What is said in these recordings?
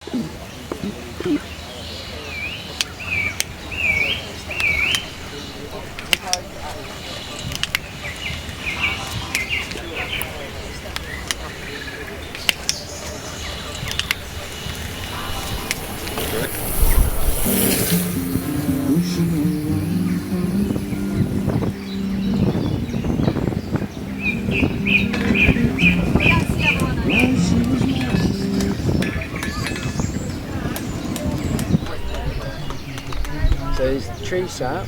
So there's tree sap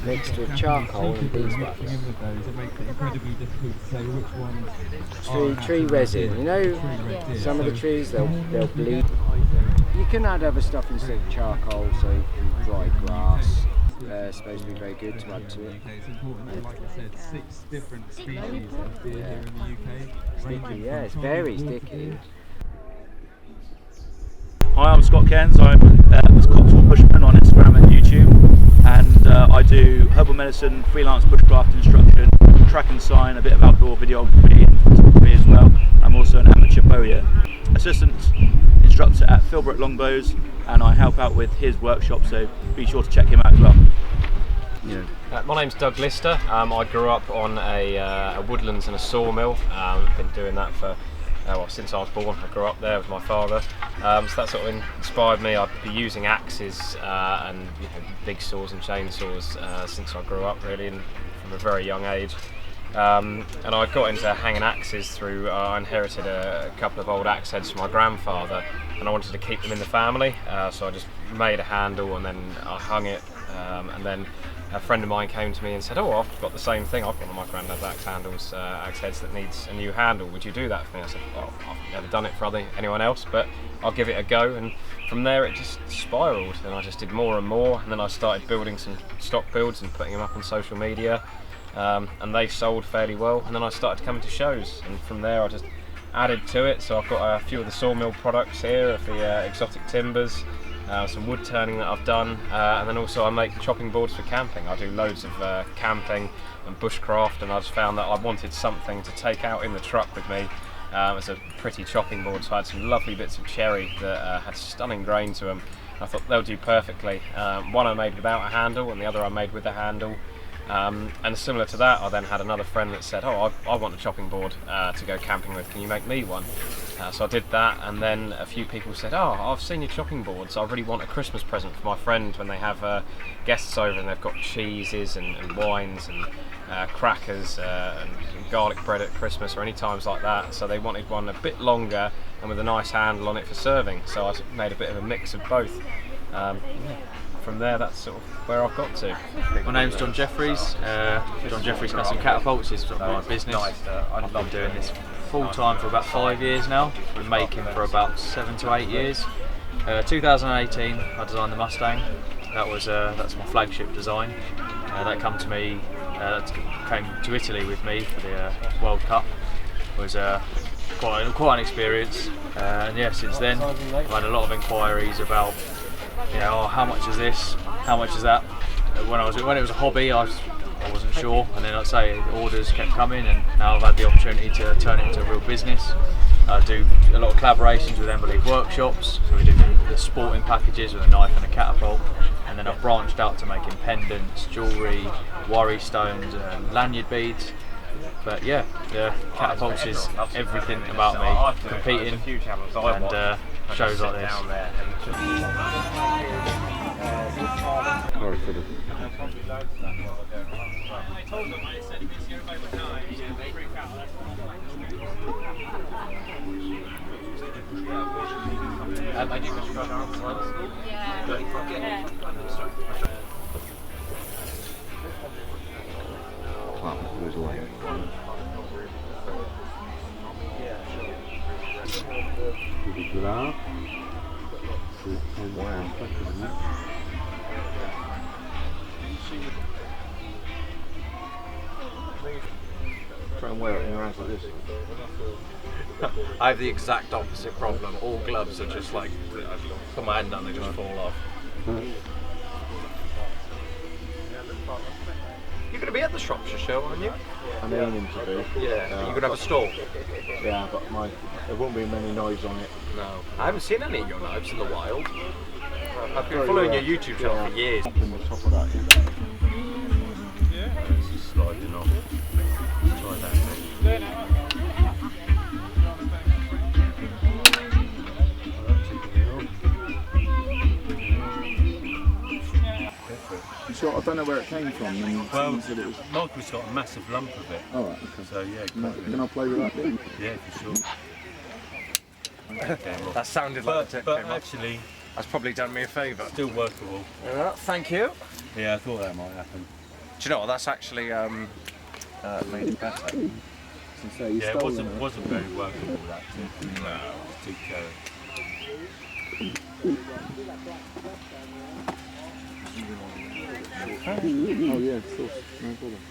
mixed with charcoal and beeswax. Tree resin. You know, some of the trees they'll bleed. You can add other stuff instead of charcoal, so you can dry grass. Supposed to be very good to add to it. Like I said, 6 different species of beer here in the UK. Sticky, yeah, it's very sticky. Hi, I'm Scott Cairns. I'm Cotswold Bushman on Instagram and YouTube, and I do herbal medicine, freelance bushcraft instruction, track and sign, a bit of outdoor videography and photography as well. I'm also an amateur bowyer, assistant instructor at Philbrook Longbows, and I help out with his workshop, so be sure to check him out as well. Yeah. My name's Doug Lister. I grew up on a woodlands and a sawmill. I've been doing that for well, since I was born. I grew up there with my father, so that sort of inspired me. I'd be using axes and big saws and chainsaws since I grew up, really, and from a very young age. And I got into hanging axes through, I inherited a couple of old axe heads from my grandfather, and I wanted to keep them in the family, so I just made a handle and then I hung it, and then a friend of mine came to me and said, "Oh, I've got the same thing. I've got one of my granddad's axe heads that needs a new handle. Would you do that for me?" I said, "Well, I've never done it for anyone else, but I'll give it a go." And from there it just spiraled, and I just did more and more, and then I started building some stock builds and putting them up on social media, and they sold fairly well, and then I started coming to shows, and from there I just added to it. So I've got a few of the sawmill products here, of the exotic timbers, some wood turning that I've done, and then also I make chopping boards for camping. I do loads of camping and bushcraft, and I just found that I wanted something to take out in the truck with me as a pretty chopping board. So I had some lovely bits of cherry that had stunning grain to them. I thought they'll do perfectly. One I made without a handle and the other I made with a handle. And similar to that, I then had another friend that said, "Oh, I want a chopping board to go camping with, can you make me one?" So I did that, and then a few people said, "Oh, I've seen your chopping boards, I really want a Christmas present for my friend when they have guests over and they've got cheeses and wines and crackers and garlic bread at Christmas or any times like that." So they wanted one a bit longer and with a nice handle on it for serving, so I made a bit of a mix of both. From there, that's sort of where I've got to. My name's John Jeffries. John Jeffries Custom Catapults is sort of my business. I've been doing this full time for about 5 years now. Been making for about 7 to 8 years. 2018, I designed the Mustang. That's my flagship design. That came to Italy with me for the World Cup. It was quite an experience. And yeah, since then I've had a lot of inquiries about, oh, how much is this? How much is that? When it was a hobby, I wasn't sure, and then I'd say the orders kept coming, and now I've had the opportunity to turn it into a real business. I do a lot of collaborations with Emily workshops, so we do the sporting packages with a knife and a catapult, and then I've branched out to making pendants, jewellery, worry stones, and lanyard beads. But yeah, the catapults is everything about me, competing and shows like this. I do construct arms as well. Yeah. Try and wear it in your hands like this. I have the exact opposite problem. All gloves are just like, put my hand down, they just fall off. You're going to be at the Shropshire show, aren't you? I'm aiming to be. Yeah. You're going to have a stall? Yeah, but there won't be many knives on it. No. I haven't seen any of your knives in the wild. I've been following your YouTube channel for years. Up in the top of that, yeah. It's just sliding off. Try that thing. So I don't know where it came from. Well, Michael's got a massive lump of it. All right, okay. So yeah. Can I play with that bit? Yeah, for sure. That sounded like a but actually, that's probably done me a favour. Still workable. Thank you. Yeah, I thought that might happen. Do you know what? That's actually made it better. Yeah, it wasn't very workable, that tip. No. It was too curved. Oh yeah, of course. No problem.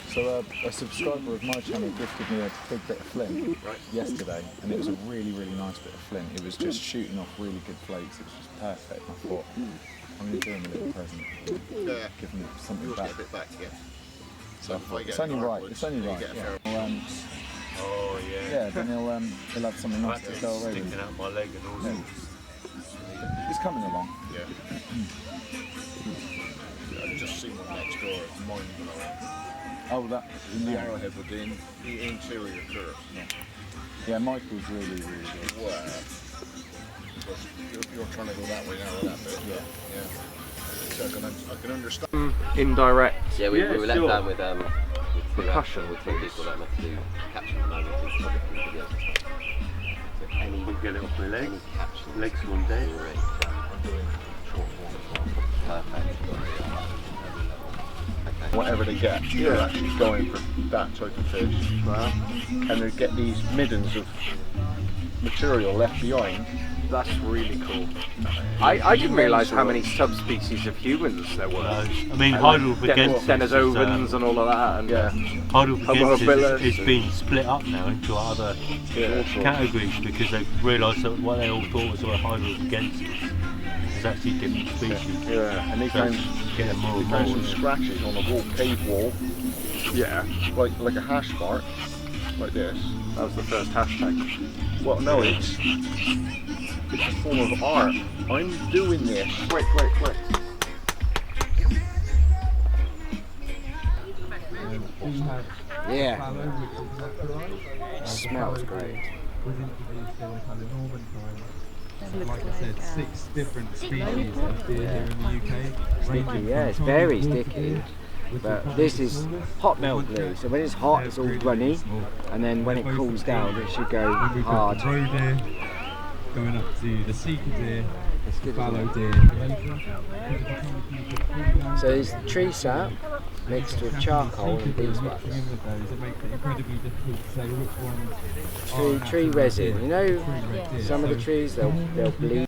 So a subscriber of my channel gifted me a big bit of flint yesterday, and it was a really, really nice bit of flint. It was just shooting off really good flakes. It was just perfect. I thought, I'm going to do him a little present. Give him something back. So it's only right. It's only right. Yeah. Oh yeah. Yeah. Then he'll have something nice to go away with. Sticking out my leg and all sorts. He's coming along. Yeah. I've just seen one next door. It's mind-blowing. Oh, that. The arrowhead with the interior curve. Yeah, Michael's really, really good. Wow. Because you're trying to go that way now, that bit. Yeah. So I can understand. Indirect. Yeah, we were let down with percussion. with two people that have to do caption at the moment. We'll get it off my legs. Legs one day. Whatever they get, they're actually going for that type of fish. Right. And they get these middens of material left behind. That's really cool. I didn't realise how many subspecies of humans there were. I mean, Denisovans and all of that. And Heidelbergensis is being split up now into other categories because they've realised that what they all thought was Heidelbergensis is actually different species. Yeah, and they found some scratches on a cave wall. yeah, like a hash mark, like this. that was the first hashtag. Well, no, it's a form of art. I'm doing this. Quick. Yeah. Smells great. Like I said, 6 different species of beer here in the UK. Sticky, yeah, it's very sticky. But this is hot melt glue, so when it's hot it's all runny, and then when it cools down it should go hard. Roe deer, going up to the Seeker deer, fallow deer. So it's tree sap mixed with charcoal and beeswax. It makes it incredibly difficult to say which ones. Tree resin. You know, some of the trees they'll bleed.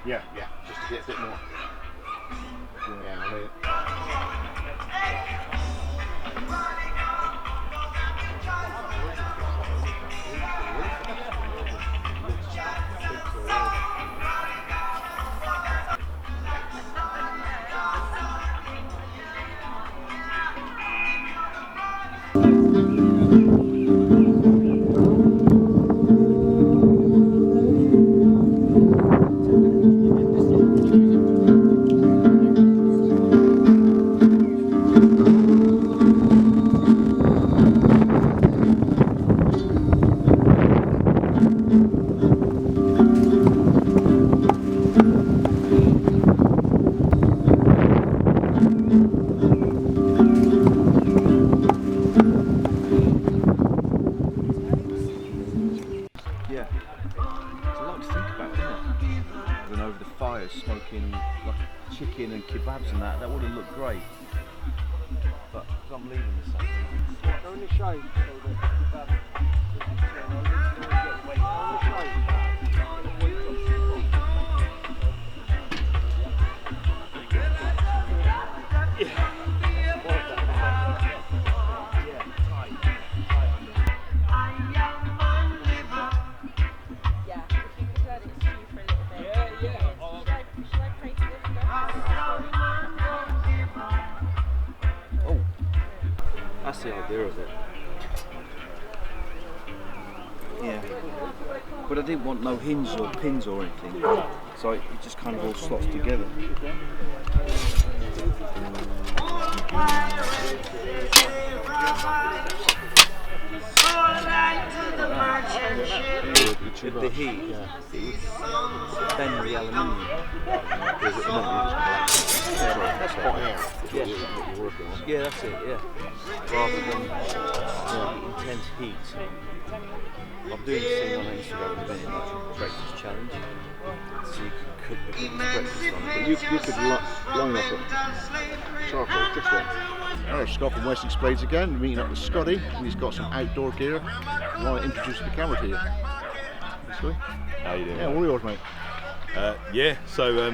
Yeah, just to get a bit more. Yeah, I mean, chicken and kebabs and that would have looked great. But I'm leaving this Saturday. Only show so that That's the idea of it. Yeah. But I didn't want no hinges or pins or anything. So it just kind of all slots together. With the heat, it would bend the aluminium. That's hot air. Yeah. Yeah, that's it, yeah. Rather than intense heat. I'm doing this thing on Instagram at the minute, like a breakfast challenge. So you can cook the breakfast on it. But you could line up a charcoal just there. There's Scott from Wessex Blades again, meeting up with Scotty, and he's got some outdoor gear. I want to introduce the camera to you. Scotty? How you doing? Yeah, all yours, mate. Yeah, so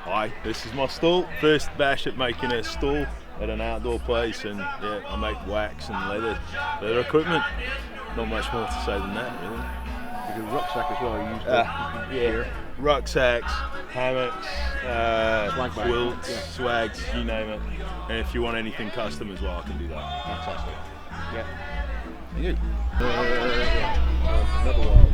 hi, this is my stall. First bash at making a stall at an outdoor place, and yeah, I make wax and leather equipment. Not much more to say than that, really. You do rucksack as well, you use yeah, rucksacks, hammocks, quilts, swags, you name it. And if you want anything custom as well, I can do that. Fantastic. Yeah. You? Another one.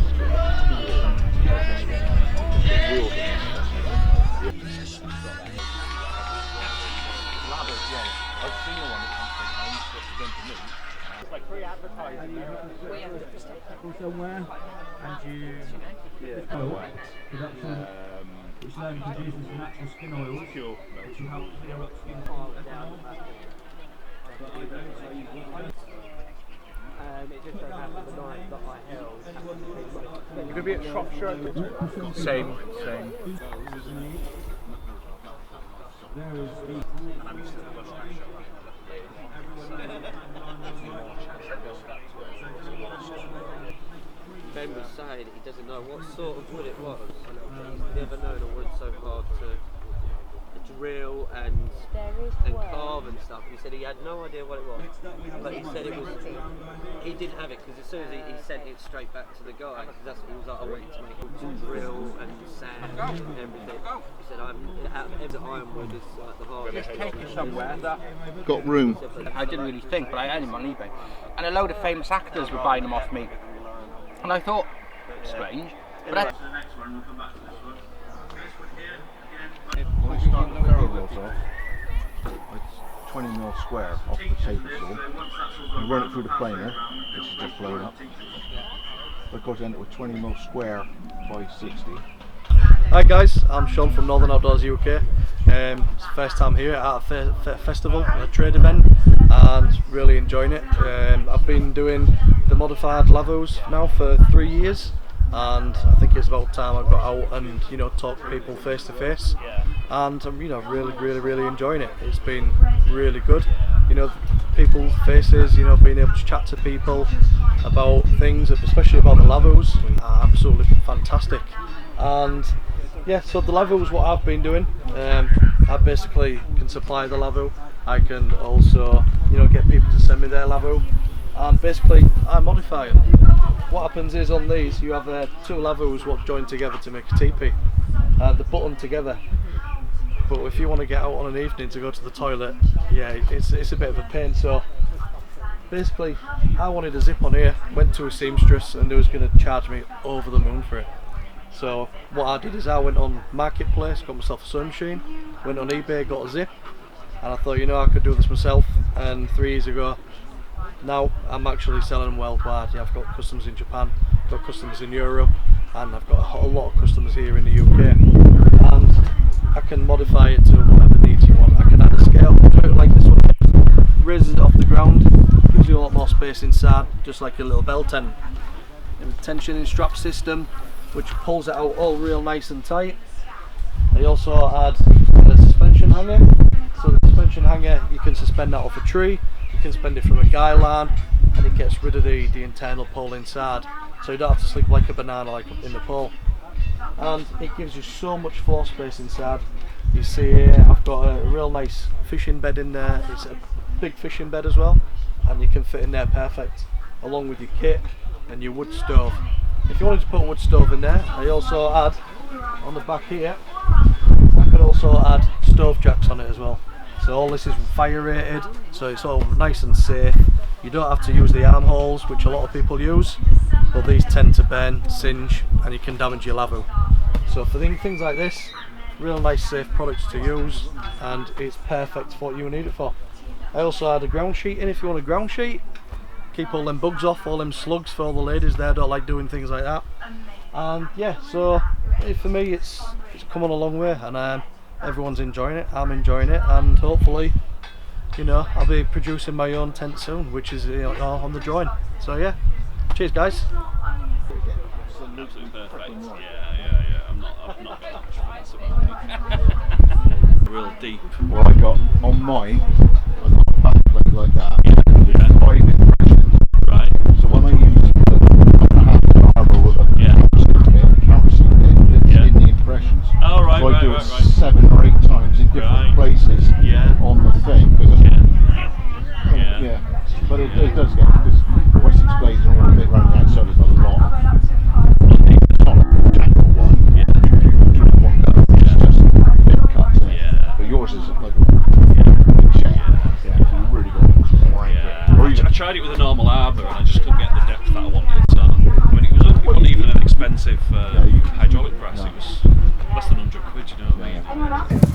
I've seen the one that comes from home, that's done for me. It's like free advertising. Somewhere, and you production, which then produces natural skin oils, which will help clear up skin it just so happened the night that I held. You're going to be at Shropshire? Same. Ben was saying he doesn't know what sort of wood it was. He's never known a wood so hard to drill and carve and stuff. He said he had no idea what it was, but he said he didn't have it because as soon as he sent it straight back to the guy, because that's what he was like, I want you to make it to drill and sand and everything. He said every ironwood is like the hardest. Just take it somewhere that got room. I didn't really think, but I had him on eBay, and a load of famous actors were buying them off me, and I thought, strange, but I When you start the ferrule rolls off, it's 20mm square off the table saw. You run it through the planer, which is just blown up. But of course, you end up with 20mm square by 60. Hi guys, I'm Sean from Northern Outdoors UK. It's the first time here at a festival, a trade event, and really enjoying it. I've been doing the modified lavos now for 3 years, and I think it's about time I got out and talk to people face to face. And I'm really enjoying it. It's been really good. People's faces, being able to chat to people about things, especially about the lavos, are absolutely fantastic. And yeah, so the lavos, what I've been doing, I basically can supply the lavo. I can also, get people to send me their lavo, and basically I modify them. What happens is on these you have two lavos what join together to make a teepee. They're buttoned together. But if you want to get out on an evening to go to the toilet, yeah, it's a bit of a pain. So basically, I wanted a zip on here, went to a seamstress, and they was going to charge me over the moon for it. So what I did is I went on Marketplace, got myself a sewing machine, went on eBay, got a zip, and I thought, I could do this myself. And 3 years ago, now I'm actually selling them worldwide. Yeah, I've got customers in Japan, got customers in Europe, and I've got a lot of customers here in the UK. And I can modify it to whatever needs you want. I can add a scale, do it like this one, raises it off the ground, gives you a lot more space inside, just like your little belt end. And the tensioning strap system, which pulls it out all real nice and tight. I also add this hanger, you can suspend that off a tree, you can suspend it from a guy line, and it gets rid of the internal pole inside, so you don't have to slip like a banana like in the pole. And it gives you so much floor space inside. You see here I've got a real nice fishing bed in there. It's a big fishing bed as well, and you can fit in there perfect, along with your kit and your wood stove. If you wanted to put a wood stove in there, I also add on the back here, I could also add stove jacks on it as well. So all this is fire rated, so it's all nice and safe. You don't have to use the armholes, which a lot of people use, but these tend to burn, singe, and you can damage your lavvo. So for things like this, real nice safe products to use, and it's perfect for what you need it for. I also had a ground sheet in if you want a ground sheet. Keep all them bugs off, all them slugs for all the ladies there, don't like doing things like that. And yeah, so for me it's come on a long way, and everyone's enjoying it, I'm enjoying it, and hopefully, you know, I'll be producing my own tent soon, which is on the drawing. So yeah, cheers guys. Absolutely perfect. Yeah. I'm not got much fuss about it. Real deep. Well, I got on mine, I got a back plate like that. Yeah. 5 impressions. Right. So when I use a half an arbor with a countersink kit, in the impressions. Oh, right, so I do it right. 7 or 8 times in different places on the thing. Yeah. But it does get, because the Wessex Blades and all the bit around the outside is a lot of but yours is like a big shaft. So you really got to crank it. I tried it with a normal arbor and I just couldn't get the depth that I wanted. So, I mean, it wasn't even an expensive hydraulic press. It was less than 100 quid, you know what I mean?